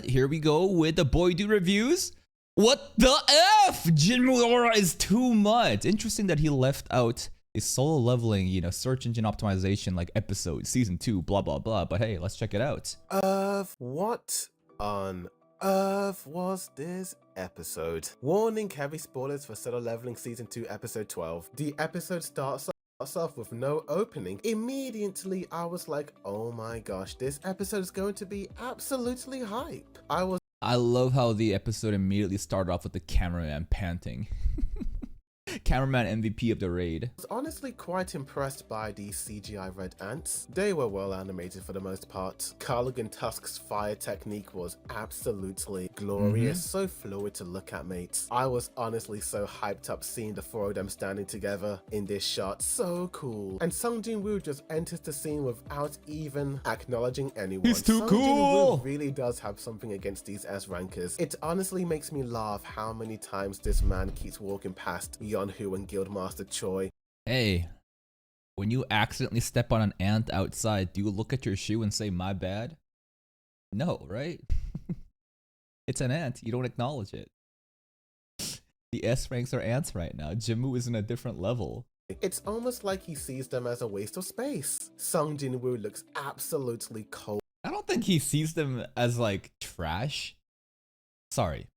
here we go with the Boydude reviews. What the F? Jinwoo aura is too much. Interesting that he left out a solo leveling, you know, search engine optimization like episode, season 2, blah, blah, blah. But hey, let's check it out. What on earth was this episode? Warning, heavy spoilers for solo leveling season 2, episode 12. The episode starts off with no opening. Immediately, I was like, oh my gosh, this episode is going to be absolutely hype. I love how the episode immediately started off with the cameraman panting. Cameraman MVP of the raid. I was honestly quite impressed by the CGI red ants. They were well animated for the most part. Carligan Tusk's fire technique was absolutely glorious, so fluid to look at, mates. I was honestly so hyped up seeing the four of them standing together in this shot. So cool. And Sung Jinwoo just enters the scene without even acknowledging anyone. He's too Sung cool! Jinwoo really does have something against these S-rankers. It honestly makes me laugh how many times this man keeps walking past Yeonhu and Guildmaster Choi. Hey, when you accidentally step on an ant outside, do you look at your shoe and say, my bad? No, right? It's an ant. You don't acknowledge it. The S ranks are ants right now. Jinwoo is in a different level. It's almost like he sees them as a waste of space. Sung Jinwoo looks absolutely cold. I don't think he sees them as like trash. Sorry.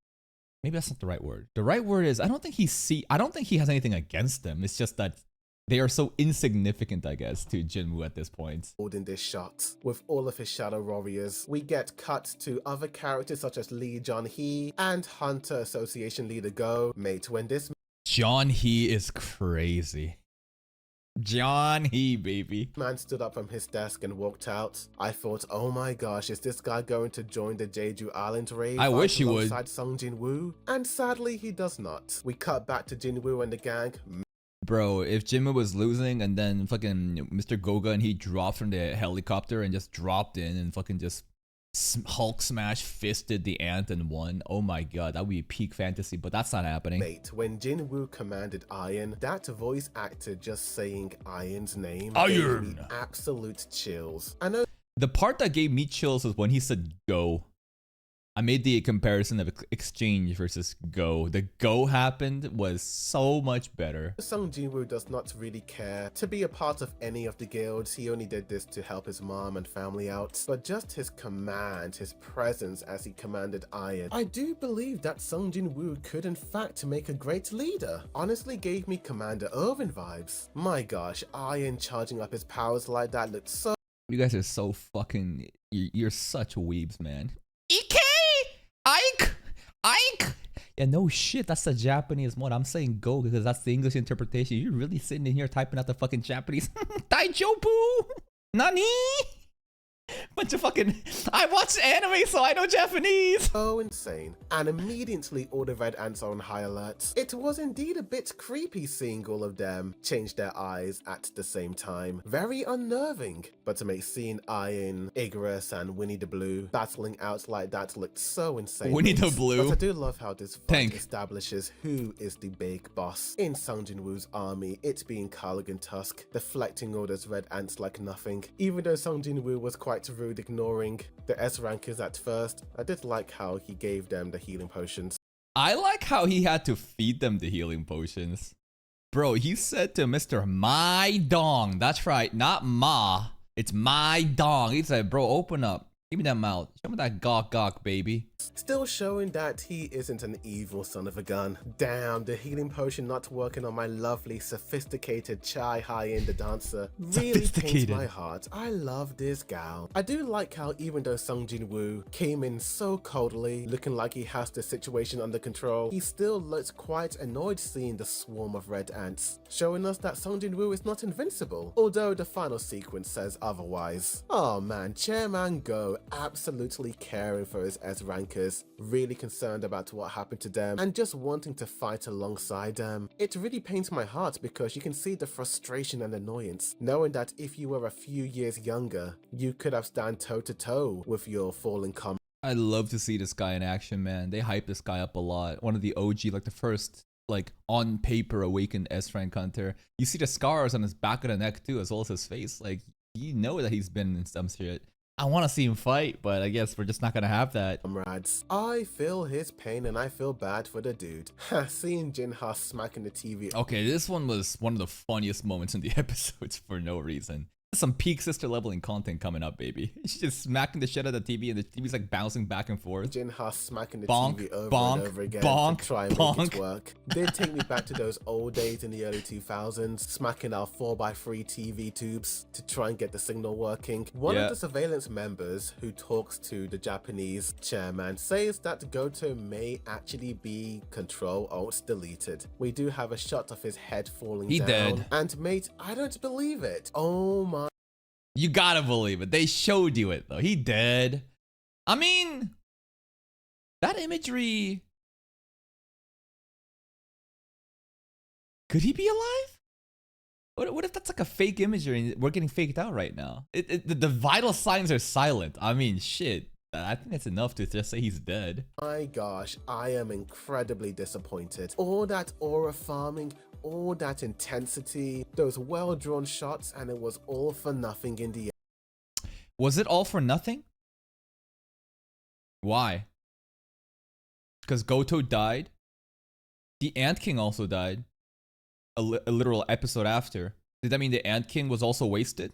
Maybe that's not the right word. The right word is I don't think he has anything against them. It's just that they are so insignificant, I guess, to Jinwoo at this point. In this shot, with all of his shadow warriors, we get cut to other characters such as Lee John-hee and Hunter Association leader Go. Mate, when this John-hee is crazy. John-hee, baby. man stood up from his desk and walked out, I thought, oh my gosh, is this guy going to join the Jeju Island raid? I wish he would. Alongside Sung Jinwoo? And sadly, he does not. We cut back to Jinwoo and the gang. Bro, if Jinwoo was losing and then fucking Mr. Goga and he dropped from the helicopter and just dropped in and fucking just Hulk smash fisted the ant and won, oh my god, that would be peak fantasy, but that's not happening. Mate, when Jinwoo commanded Iron, that voice actor just saying Iron's name Iron gave me absolute chills. I know the part that gave me chills was when he said go. I made the comparison of exchange versus go. The go happened was so much better. Sung Jinwoo does not really care to be a part of any of the guilds. He only did this to help his mom and family out. But just his command, his presence as he commanded Iron, I do believe that Sung Jinwoo could in fact make a great leader. Honestly gave me Commander Irvin vibes. My gosh, Iron charging up his powers like that looked so... You guys are so fucking... You're such weebs, man. EK! Ike! Yeah, no shit, that's the Japanese one. I'm saying go because that's the English interpretation. You're really sitting in here typing out the fucking Japanese. Daijobu! Nani? Bunch of fucking... I watch anime, so I know Japanese! So insane. And immediately all the red ants are on high alert. It was indeed a bit creepy seeing all of them change their eyes at the same time. Very unnerving. But to make seeing Iron, Icarus, and Winnie the Blue battling out like that looked so insane. Winnie the Blue. But I do love how this fight establishes who is the big boss in Sung Jinwoo's army, it being Carligan Tusk, deflecting all those red ants like nothing. Even though Sung Jinwoo was quite rude ignoring the S-rankers at first, I did like how he gave them the healing potions. I like how he had to feed them the healing potions. Bro, he said to Mr. My Dong, that's right, not Ma, it's my dong. He said, bro, open up. Give me that mouth. Show me that gawk, baby. Still showing that he isn't an evil son of a gun. Damn, the healing potion not working on my lovely, sophisticated Chai High-End the dancer really pains my heart. I love this gal. I do like how even though Sung Jinwoo came in so coldly, looking like he has the situation under control, he still looks quite annoyed seeing the swarm of red ants, showing us that Sung Jinwoo is not invincible, although the final sequence says otherwise. Oh man, Chairman Go absolutely caring for his S-rankers, really concerned about what happened to them and just wanting to fight alongside them. It really pains my heart because you can see the frustration and annoyance, knowing that if you were a few years younger, you could have stand toe to toe with your fallen comrade. I love to see this guy in action, man. They hype this guy up a lot. One of the OG, like the first, like on paper awakened S-rank hunter. You see the scars on his back of the neck too, as well as his face. Like, you know that he's been in some shit. I want to see him fight, but I guess we're just not gonna have that. Comrades. I feel his pain and I feel bad for the dude. Seeing Jinha smacking the TV. Okay, this one was one of the funniest moments in the episodes for no reason. Some peak sister leveling content coming up, baby. She's just smacking the shit out of the TV and the TV's like bouncing back and forth. Jinha smacking the Bonk, TV over bonk, and over again bonk, to try and bonk. make it work. Did take me back to those old days in the early 2000s, smacking our 4x3 TV tubes to try and get the signal working. One of the surveillance members who talks to the Japanese chairman says that Goto may actually be Control-Alt-Deleted. We do have a shot of his head falling down. Dead. And mate, I don't believe it. Oh my. You gotta believe it. They showed you it though. He dead. I mean, that imagery. Could he be alive? What if that's like a fake imagery and we're getting faked out right now? The vital signs are silent. I mean, shit. I think that's enough to just say he's dead. My gosh, I am incredibly disappointed. All that aura farming, all that intensity, those well-drawn shots, and it was all for nothing in the end. Was it all for nothing? Why? Because Goto died. The Ant King also died. A literal episode after. Did that mean the Ant King was also wasted?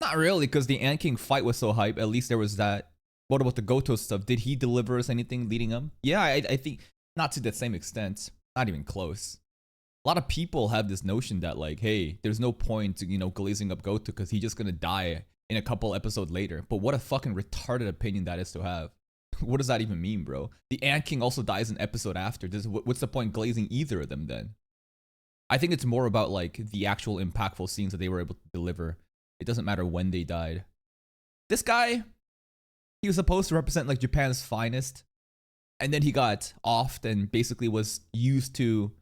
Not really, because the Ant King fight was so hype. At least there was that. What about the Goto stuff? Did he deliver us anything leading up? Yeah, I think not to the same extent. Not even close. A lot of people have this notion that like, hey, there's no point to, glazing up Goto because he's just gonna die in a couple episodes later. But what a fucking retarded opinion that is to have. What does that even mean, bro? The Ant King also dies an episode after. What's the point glazing either of them then? I think it's more about like the actual impactful scenes that they were able to deliver. It doesn't matter when they died. This guy, he was supposed to represent like Japan's finest. And then he got offed and basically was used to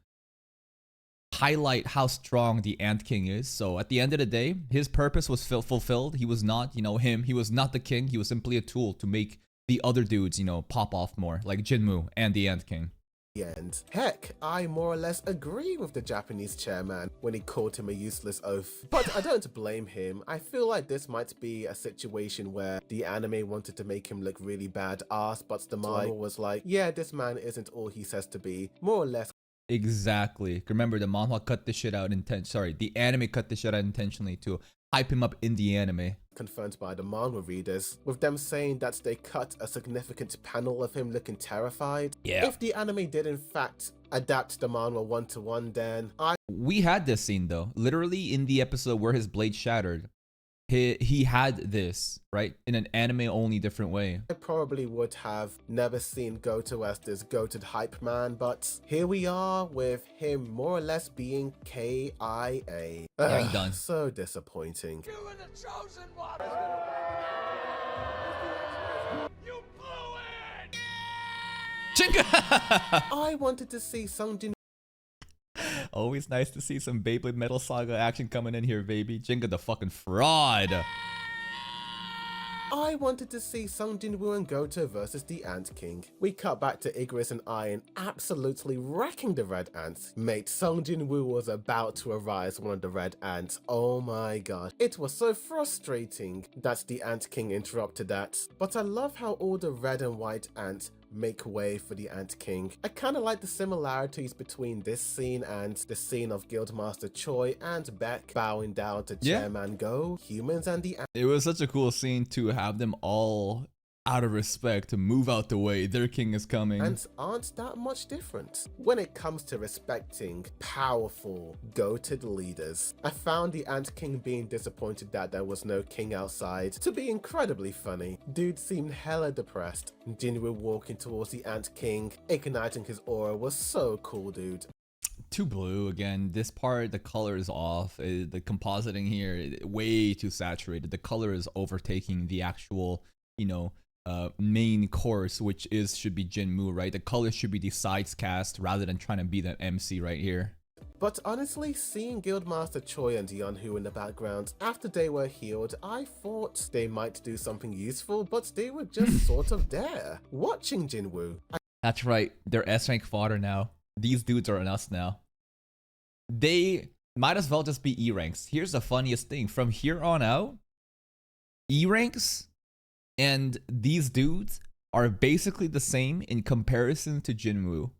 highlight how strong the Ant King is. So at the end of the day, his purpose was fulfilled. He was not, him. He was not the king. He was simply a tool to make the other dudes, pop off more. Like Jinwoo and the Ant King. End. Heck, I more or less agree with the Japanese chairman when he called him a useless oaf. But I don't blame him. I feel like this might be a situation where the anime wanted to make him look really badass, but the manga was like, yeah, this man isn't all he says to be. More or less. Exactly. Remember, the manhwa cut this shit out the anime cut this shit out intentionally to hype him up in the anime. Confirmed by the manga readers, with them saying that they cut a significant panel of him looking terrified. Yeah. If the anime did in fact adapt the manga one-to-one, then we had this scene though. Literally in the episode where his blade shattered, he had this, right? In an anime-only different way. I probably would have never seen Goto as this goated hype man, but here we are with him more or less being KIA. Yeah, he done. So disappointing. You were the chosen one! You blew it! Chinga! I wanted to see Sungjin. Always nice to see some Beyblade Metal Saga action coming in here, baby. Jinga the fucking fraud. I wanted to see Sung Jinwoo and Goto versus the Ant King. We cut back to Igris and Iron absolutely wrecking the Red Ants. Mate, Sung Jinwoo was about to arise one of the Red Ants. Oh my god. It was so frustrating that the Ant King interrupted that. But I love how all the red and white ants make way for the Ant King. I kind of like the similarities between this scene and the scene of Guildmaster Choi and Beck bowing down to Chairman Go, humans and the Ant. It was such a cool scene to have them all, out of respect, to move out the way. Their king is coming. Ants aren't that much different when it comes to respecting powerful, goated leaders. I found the Ant King being disappointed that there was no king outside to be incredibly funny. Dude seemed hella depressed. Jinwoo walking towards the Ant King, igniting his aura was so cool, dude. Too blue again. This part, the color is off. The compositing here, way too saturated. The color is overtaking the actual, main course, which should be Jinwoo, right? The color should be the sides cast rather than trying to be the MC right here. But honestly, seeing Guildmaster Choi and Yeonhu in the background after they were healed, I thought they might do something useful, but they were just sort of there, watching Jinwoo. That's right, they're S-rank fodder now. These dudes are on us now. They might as well just be E-ranks. Here's the funniest thing, from here on out, E ranks and these dudes are basically the same in comparison to Jinwoo.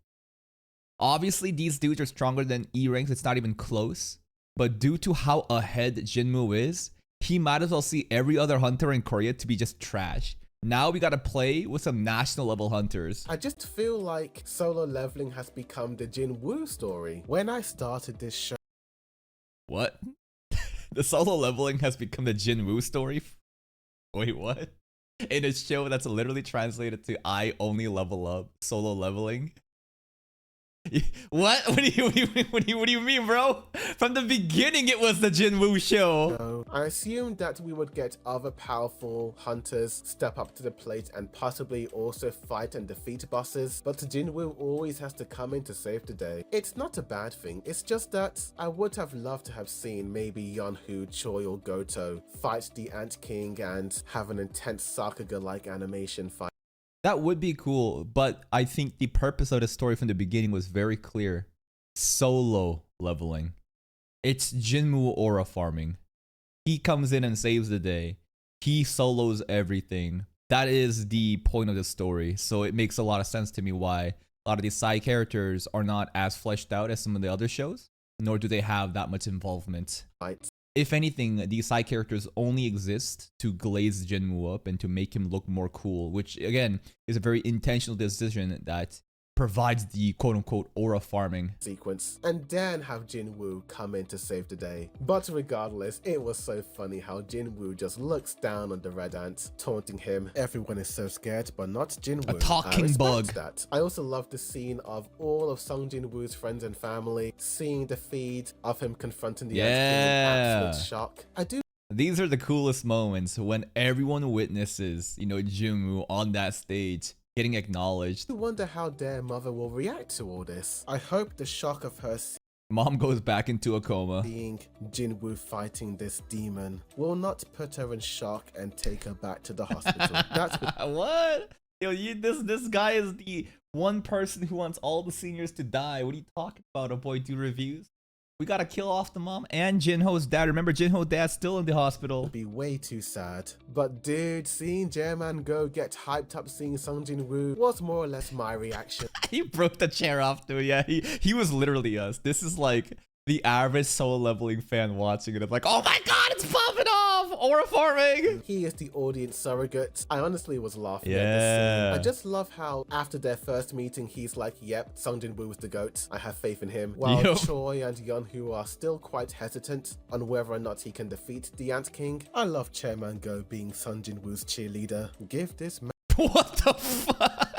Obviously, these dudes are stronger than E ranks. It's not even close. But due to how ahead Jinwoo is, he might as well see every other hunter in Korea to be just trash. Now we gotta play with some national level hunters. I just feel like solo leveling has become the JINWOO story. When I started this show, What? The solo leveling has become the Jinwoo story? Wait, what? In a show that's literally translated to I only level up solo leveling? What? What do you mean, bro? From the beginning, it was the Jinwoo show. I assumed that we would get other powerful hunters step up to the plate and possibly also fight and defeat bosses, but Jinwoo always has to come in to save the day. It's not a bad thing, it's just that I would have loved to have seen maybe Yeonwoo, Choi or Goto fight the Ant King and have an intense Sakuga-like animation fight. That would be cool, but I think the purpose of the story from the beginning was very clear. Solo leveling. It's Jinwoo aura farming. He comes in and saves the day. He solos everything. That is the point of the story. So it makes a lot of sense to me why a lot of these side characters are not as fleshed out as some of the other shows, nor do they have that much involvement. If anything, these side characters only exist to glaze Jinwoo up and to make him look more cool, which again is a very intentional decision that provides the quote-unquote aura farming sequence, and then have Jinwoo come in to save the day. But regardless, it was so funny how Jinwoo just looks down on the red ant, taunting him. Everyone is so scared, but not Jinwoo. A talking bug. That. I also love the scene of all of Sung Jinwoo's friends and family seeing the feed of him confronting the ant king in absolute shock. These are the coolest moments when everyone witnesses, Jinwoo on that stage getting acknowledged. I wonder how their mother will react to all this. I hope the shock of her Mom goes back into a coma. Seeing Jinwoo fighting this demon will not put her in shock and take her back to the hospital. That's what? Yo, this guy is the one person who wants all the seniors to die. What are you talking about, a Boydude reviews? We gotta kill off the mom and Jinho's dad. Remember, Jinho's dad's still in the hospital. Be way too sad. But dude, seeing J-Man Go get hyped up seeing Sung Jinwoo was more or less my reaction. He broke the chair off too. Yeah, he was literally us. This is like the average solo leveling fan watching it. I'm like, oh my god, it's popping off! Aura farming! He is the audience surrogate. I honestly was laughing at Yeah. this scene. I just love how after their first meeting, he's like, yep, Sung Jinwoo is the GOAT. I have faith in him. While Yup. Choi and Yeonwoo are still quite hesitant on whether or not he can defeat the Ant King. I love Chairman Go being Sung Jinwoo's cheerleader. Give this man What the fuck?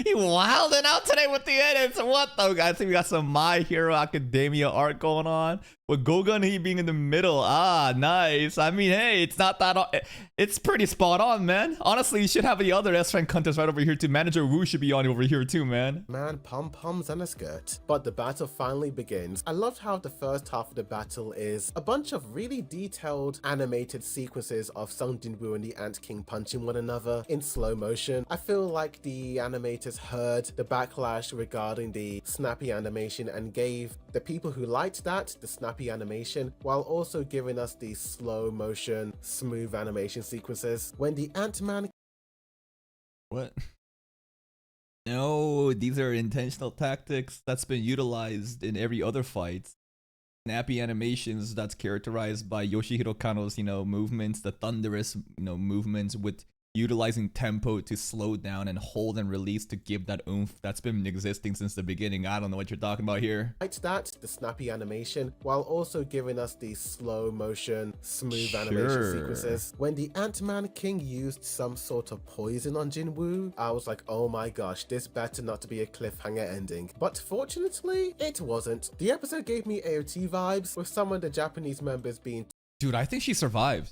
You wilding out today with the edits. What though, guys? I think we got some My Hero Academia art going on with Goga and he being in the middle. Ah, nice. I mean, hey, it's not that. It's pretty spot on, man. Honestly, you should have the other S rank hunters right over here too. Manager Wu should be on over here too, man. Pom-poms and a skirt. But the battle finally begins. I loved how the first half of the battle is a bunch of really detailed animated sequences of Sung Jinwoo and the Ant King punching one another in slow motion. I feel like the animators heard the backlash regarding the snappy animation and gave the people who liked that the snappy animation, while also giving us the slow motion, smooth animation sequences when the Ant-Man. What? No, these are intentional tactics that's been utilized in every other fight. Snappy animations that's characterized by Yoshihiro Kano's, movements, the thunderous, movements with utilizing tempo to slow down and hold and release to give that oomph that's been existing since the beginning. I don't know what you're talking about here. That the snappy animation, while also giving us the slow motion, smooth animation sequences. When the Ant-Man King used some sort of poison on Jinwoo, I was like, oh my gosh, this better not to be a cliffhanger ending. But fortunately, it wasn't. The episode gave me AOT vibes, with some of the Japanese members being Dude, I think she survived.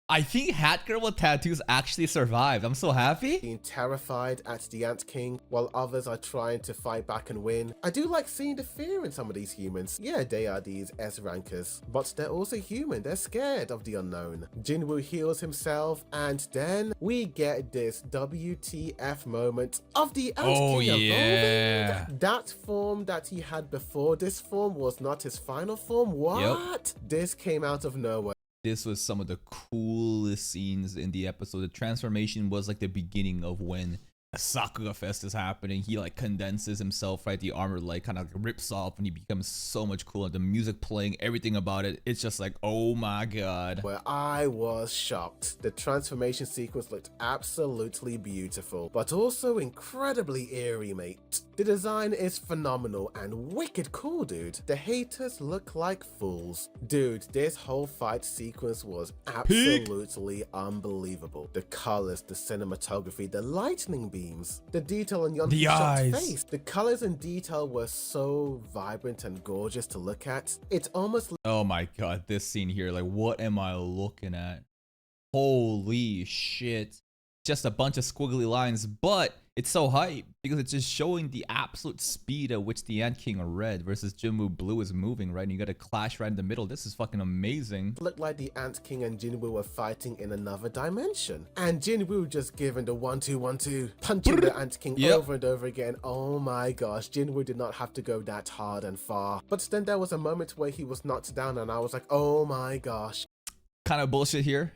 I think Hat Girl with tattoos actually survived. I'm so happy. being terrified at the Ant King, while others are trying to fight back and win. I do like seeing the fear in some of these humans. Yeah, they are these S-rankers, but they're also human. They're scared of the unknown. Jinwoo heals himself, and then we get this WTF moment of the Ant King evolving. That form that he had before this form was not his final form. What? This came out of nowhere. this was some of the coolest scenes in the episode. The transformation was like the beginning of when Sakura Fest is happening. He like condenses himself, right? The armor like kind of rips off and he becomes so much cooler. The music playing, everything about it. It's just like, oh my god. Where I was shocked. The transformation sequence looked absolutely beautiful, but also incredibly eerie, mate. The design is phenomenal and wicked cool, dude. The haters look like fools. Dude, this whole fight sequence was absolutely unbelievable. The colors, the cinematography, the lightning beams, the detail on Yondu's shocked face. The colors and detail were so vibrant and gorgeous to look at. It's almost... Oh my god, this scene here, like what am I looking at? Holy shit. Just a bunch of squiggly lines, but it's so hype because it's just showing the absolute speed at which the Ant King Red versus Jinwoo Blue is moving, right? And you got a clash right in the middle. This is fucking amazing. Looked like the Ant King and Jinwoo were fighting in another dimension. And Jinwoo just giving the 1-2-1-2, punching the Ant King over and over again. Oh my gosh, Jinwoo did not have to go that hard and far. But then there was a moment where he was knocked down and I was like, oh my gosh. Kind of bullshit here.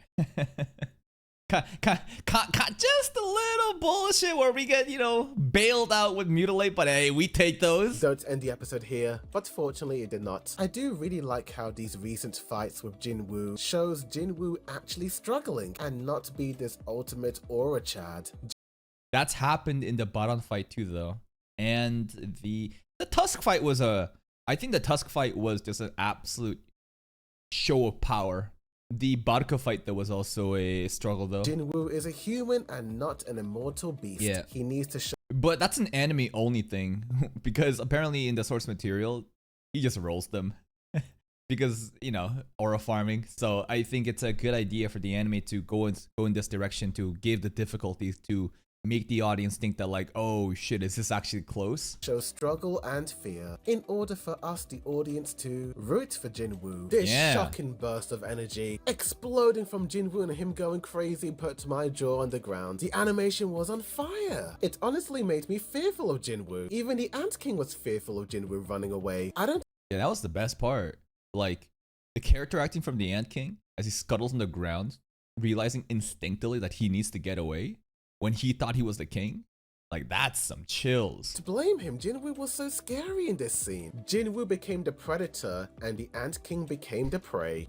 Just a little bullshit where we get, you know, bailed out with mutilate, but hey, we take those. Don't end the episode here, but fortunately it did not. I do really like how these recent fights with Jinwoo shows Jinwoo actually struggling and not be this ultimate aura Chad. That's happened in the Baron fight too, though. And the Tusk fight was I think the Tusk fight was just an absolute show of power. The Barca fight, though, was also a struggle, though. Jinwoo is a human and not an immortal beast. Yeah. He needs to show... But that's an anime-only thing, because apparently in the source material, he just rolls them. Because, you know, aura farming. So I think it's a good idea for the anime to go in this direction to give the difficulties to make the audience think that like, oh shit, is this actually close? Show struggle and fear in order for us, the audience, to root for Jinwoo. This shocking burst of energy exploding from Jinwoo and him going crazy put my jaw on the ground. The animation was on fire. It honestly made me fearful of Jinwoo. Even the Ant King was fearful of Jinwoo running away. Yeah, that was the best part. Like, the character acting from the Ant King as he scuttles on the ground, realizing instinctively that he needs to get away when he thought he was the king. Like, that's some chills. To blame him, Jinwoo was so scary in this scene. Jinwoo became the predator and the Ant King became the prey.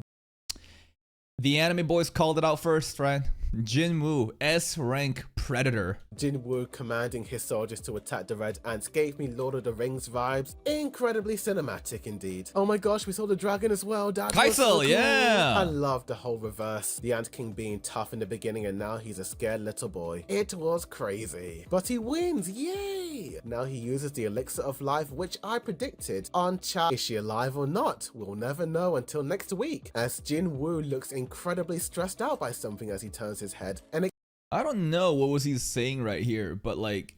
The anime boys called it out first, right? Jinwoo, S-rank predator. Jinwoo commanding his soldiers to attack the Red Ants gave me Lord of the Rings vibes. Incredibly cinematic indeed. Oh my gosh, we saw the dragon as well. That was so cool. Yeah! I love the whole reverse. The Ant King being tough in the beginning and now he's a scared little boy. It was crazy. But he wins, yay! Now he uses the elixir of life, which I predicted on chat. Is she alive or not? We'll never know until next week, as Jinwoo looks incredibly stressed out by something as he turns his head. And I don't know what was he saying right here, but like,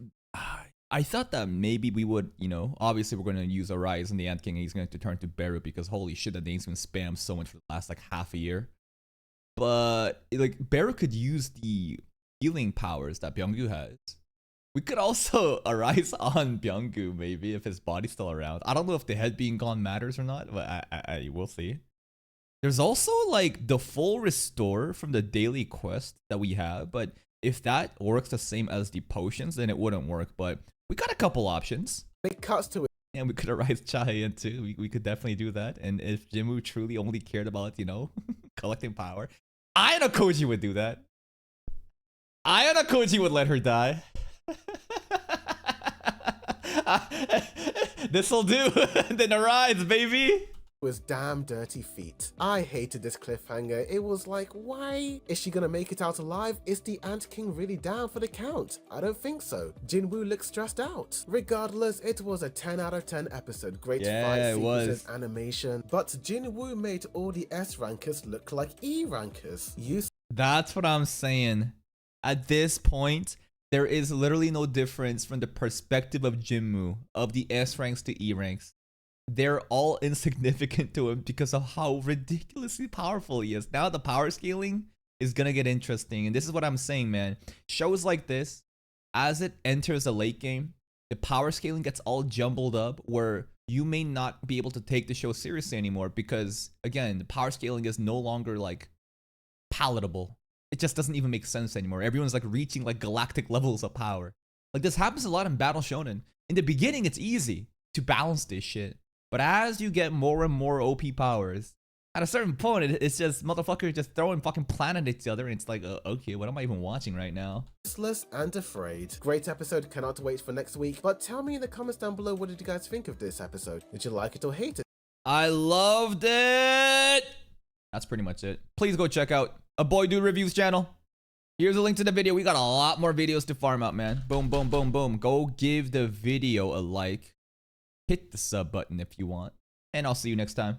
I thought that maybe we would, you know, obviously we're going to use Arise and the Ant King and he's going to turn to Beru because holy shit, that name's been spammed so much for the last like half a year. But like, Beru could use the healing powers that Byunggu has. We could also Arise on Byunggu maybe if his body's still around. I don't know if the head being gone matters or not, but I will see. There's also like the full restore from the daily quest that we have, but if that works the same as the potions, then it wouldn't work. But we got a couple options. it cuts to it. And we could Arise Chaeyoung too. We could definitely do that. And if Jinwoo truly only cared about, you know, collecting power, Ayano Koji would do that. Ayano Koji would let her die. This'll do. Then Arise, baby. Was damn dirty feet. I hated this cliffhanger. It was like, why? Is she gonna make it out alive? Is the Ant King really down for the count? I don't think so. Jinwoo looks stressed out. Regardless, it was a 10 out of 10 episode. Great fight sequences, animation, but Jinwoo made all the S rankers look like E rankers. That's what I'm saying. At this point, there is literally no difference from the perspective of Jinwoo, of the S ranks to E ranks. They're all insignificant to him because of how ridiculously powerful he is. Now the power scaling is gonna get interesting, and this is what I'm saying, man. Shows like this, as it enters the late game, the power scaling gets all jumbled up where you may not be able to take the show seriously anymore because, again, the power scaling is no longer like palatable. It just doesn't even make sense anymore. Everyone's like reaching like galactic levels of power. Like this happens a lot in Battle Shonen. In the beginning, it's easy to balance this shit. But as you get more and more OP powers, at a certain point, it's just motherfuckers just throwing fucking planet at each other, and it's like, okay, what am I even watching right now? Useless and afraid. Great episode, cannot wait for next week. But tell me in the comments down below, what did you guys think of this episode? Did you like it or hate it? I loved it! That's pretty much it. Please go check out a Boydude Reviews channel. Here's a link to the video. We got a lot more videos to farm out, man. Boom, boom, boom, boom. Go give the video a like. Hit the sub button if you want. And I'll see you next time.